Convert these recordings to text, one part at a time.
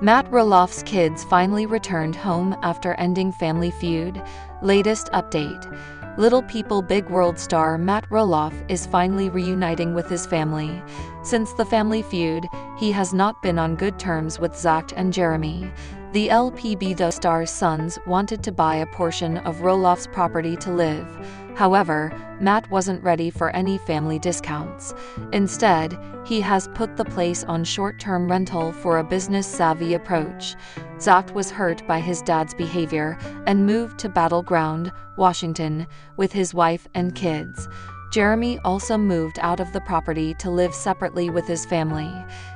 Matt Roloff's kids finally returned home after ending Family Feud. Latest update. Little People Big World star Matt Roloff is finally reuniting with his family. Since the Family Feud, he has not been on good terms with Zach and Jeremy. The lpbw star's sons wanted to buy a portion of Roloff's property to live. However, Matt wasn't ready for any family discounts. Instead, he has put the place on short-term rental for a business-savvy approach. Zach was hurt by his dad's behavior and moved to Battleground, Washington, with his wife and kids. Jeremy also moved out of the property to live separately with his family.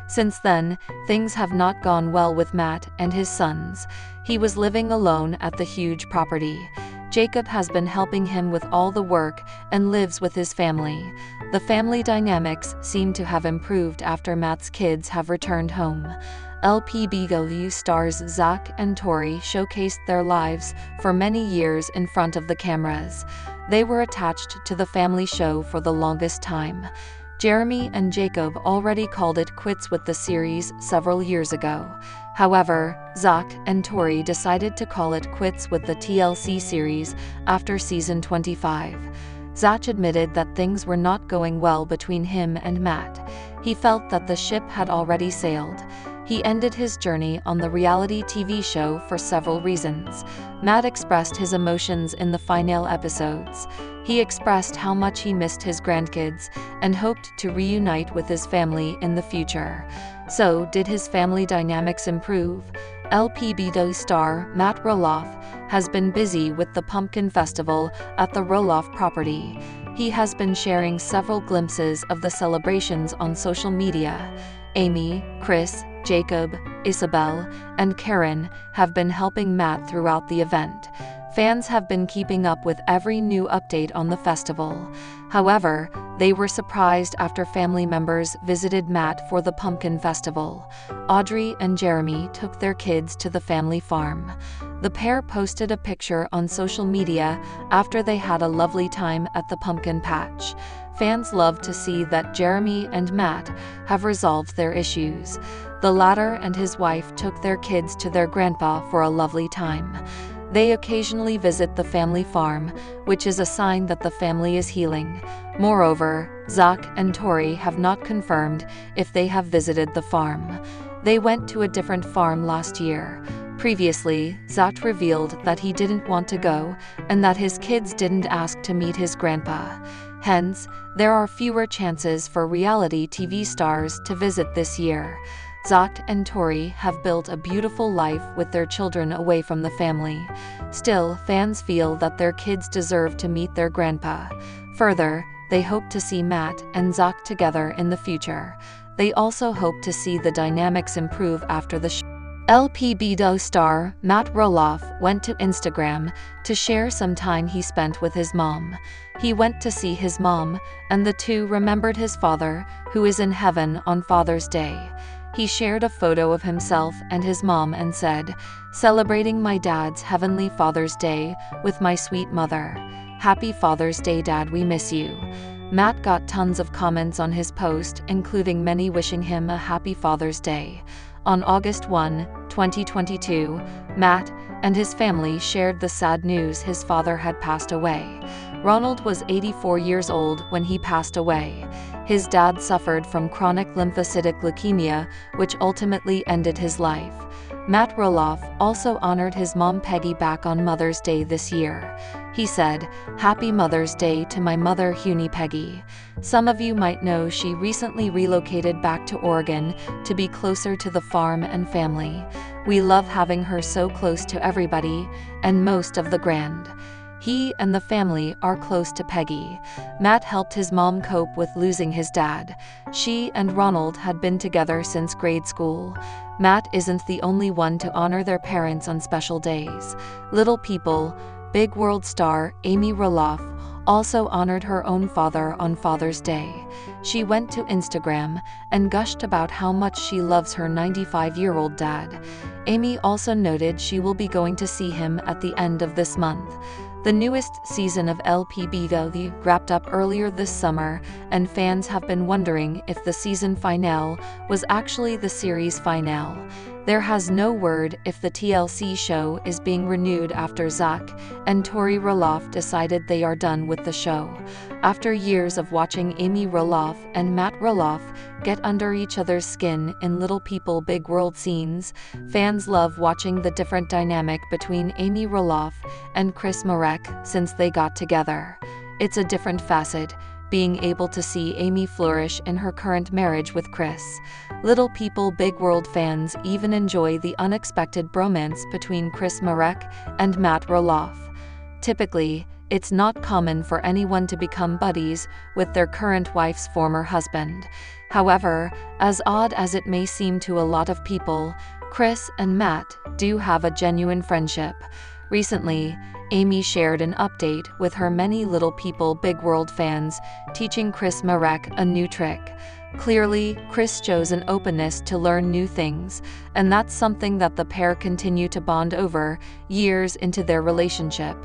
Since then, things have not gone well with Matt and his sons. He was living alone at the huge property. Jacob has been helping him with all the work and lives with his family. The family dynamics seem to have improved after Matt's kids have returned home. lpbw stars Zach and Tori showcased their lives for many years in front of the cameras. They were attached to the family show for the longest time. Jeremy and Jacob already called it quits with the series several years ago. However, Zach and Tori decided to call it quits with the TLC series after season 25. Zach admitted that things were not going well between him and Matt. He felt that the ship had already sailed. He ended his journey on the reality TV show for several reasons. Matt expressed his emotions in the final episodes. He expressed how much he missed his grandkids and hoped to reunite with his family in the future. So, did his family dynamics improve? lpbw star Matt Roloff has been busy with the Pumpkin Festival at the Roloff property. He has been sharing several glimpses of the celebrations on social media. Amy, Chris, Jacob, Isabel, and Karen have been helping Matt throughout the event. Fans have been keeping up with every new update on the festival. However, they were surprised after family members visited Matt for the Pumpkin Festival. Audrey and Jeremy took their kids to the family farm. The pair posted a picture on social media after they had a lovely time at the pumpkin patch. Fans love to see that Jeremy and Matt have resolved their issues. The latter and his wife took their kids to their grandpa for a lovely time. They occasionally visit the family farm, which is a sign that the family is healing. Moreover, Zach and Tori have not confirmed if they have visited the farm. They went to a different farm last year. Previously, Zach revealed that he didn't want to go and that his kids didn't ask to meet his grandpa. Hence, there are fewer chances for reality TV stars to visit this year. Zach and Tori have built a beautiful life with their children away from the family. Still, fans feel that their kids deserve to meet their grandpa. Further, they hope to see Matt and Zach together in the future. They also hope to see the dynamics improve after the show. lpbw star Matt Roloff went to Instagram to share some time he spent with his mom. He went to see his mom, and the two remembered his father, who is in heaven on Father's Day. He shared a photo of himself and his mom and said, "Celebrating my dad's heavenly Father's Day with my sweet mother. Happy Father's Day, Dad, we miss you." Matt got tons of comments on his post, including many wishing him a happy Father's Day. On August 1, 2022, Matt and his family shared the sad news his father had passed away. Ronald was 84 years old when he passed away. His dad suffered from chronic lymphocytic leukemia, which ultimately ended his life. Matt Roloff also honored his mom Peggy back on Mother's Day this year. He said, "Happy Mother's Day to my mother Hunie Peggy. Some of you might know she recently relocated back to Oregon to be closer to the farm and family. We love having her so close to everybody, and most of the grand." He and the family are close to Peggy. Matt helped his mom cope with losing his dad. She and Ronald had been together since grade school. Matt isn't the only one to honor their parents on special days. Little People Big World star Amy Roloff also honored her own father on Father's Day. She went to Instagram and gushed about how much she loves her 95-year-old dad. Amy also noted she will be going to see him at the end of this month. The newest season of lpbw wrapped up earlier this summer, and fans have been wondering if the season finale was actually the series finale. There has no word if the TLC show is being renewed after Zach and Tori Roloff decided they are done with the show. After years of watching Amy Roloff and Matt Roloff get under each other's skin in Little People Big World scenes, fans love watching the different dynamic between Amy Roloff and Chris Marek since they got together. It's a different facet, being able to see Amy flourish in her current marriage with Chris. Little People Big World fans even enjoy the unexpected bromance between Chris Marek and Matt Roloff. Typically, it's not common for anyone to become buddies with their current wife's former husband. However, as odd as it may seem to a lot of people, Chris and Matt do have a genuine friendship. Recently, Amy shared an update with her many Little People Big World fans, teaching Chris Marek a new trick. Clearly, Chris shows an openness to learn new things, and that's something that the pair continue to bond over years into their relationship.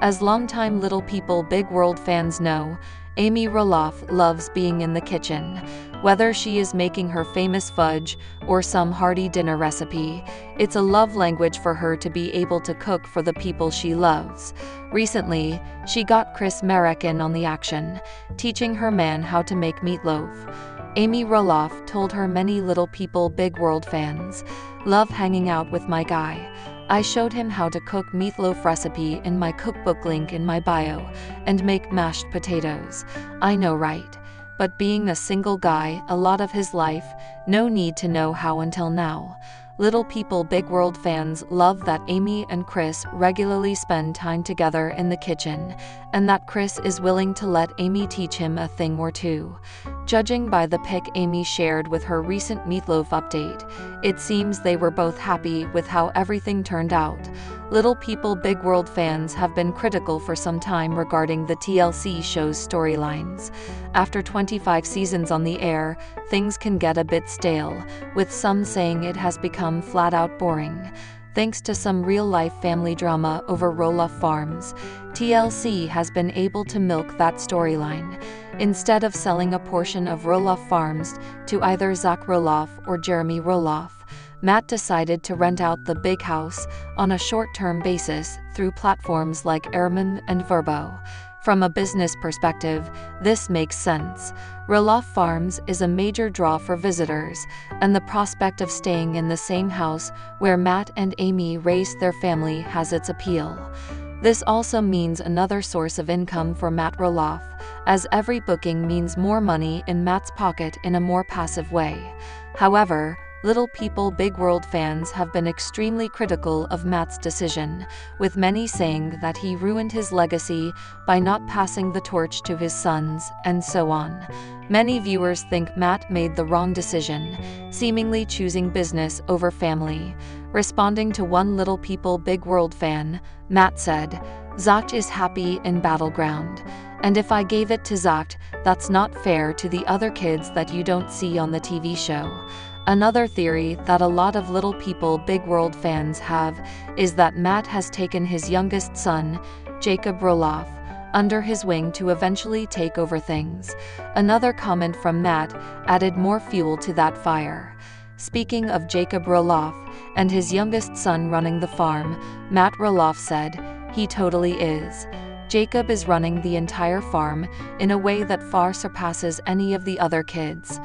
As longtime Little People Big World fans know, Amy Roloff loves being in the kitchen. Whether she is making her famous fudge or some hearty dinner recipe, it's a love language for her to be able to cook for the people she loves. Recently, she got Chris Marek in on the action, teaching her man how to make meatloaf. Amy Roloff told her many Little People Big World fans, "Love hanging out with my guy. I showed him how to cook meatloaf recipe in my cookbook, link in my bio, and make mashed potatoes. I know, right? But being a single guy a lot of his life, no need to know how until now." Little People Big World fans love that Amy and Chris regularly spend time together in the kitchen, and that Chris is willing to let Amy teach him a thing or two. Judging by the pic Amy shared with her recent meatloaf update, it seems they were both happy with how everything turned out. Little People Big World fans have been critical for some time regarding the TLC show's storylines. After 25 seasons on the air, things can get a bit stale, with some saying it has become flat-out boring. Thanks to some real-life family drama over Roloff Farms, TLC has been able to milk that storyline. Instead of selling a portion of Roloff Farms to either Zach Roloff or Jeremy Roloff, Matt decided to rent out the big house on a short-term basis through platforms like Airman and Verbo. From a business perspective, this makes sense. Roloff Farms is a major draw for visitors, and the prospect of staying in the same house where Matt and Amy raised their family has its appeal. This also means another source of income for Matt Roloff, as every booking means more money in Matt's pocket in a more passive way. However, Little People Big World fans have been extremely critical of Matt's decision, with many saying that he ruined his legacy by not passing the torch to his sons, and so on. Many viewers think Matt made the wrong decision, seemingly choosing business over family. Responding to one Little People Big World fan, Matt said, "Zach is happy in Battleground. And if I gave it to Zach, that's not fair to the other kids that you don't see on the TV show." Another theory that a lot of Little People Big World fans have is that Matt has taken his youngest son, Jacob Roloff, under his wing to eventually take over things. Another comment from Matt added more fuel to that fire. Speaking of Jacob Roloff and his youngest son running the farm, Matt Roloff said, "He totally is. Jacob is running the entire farm in a way that far surpasses any of the other kids."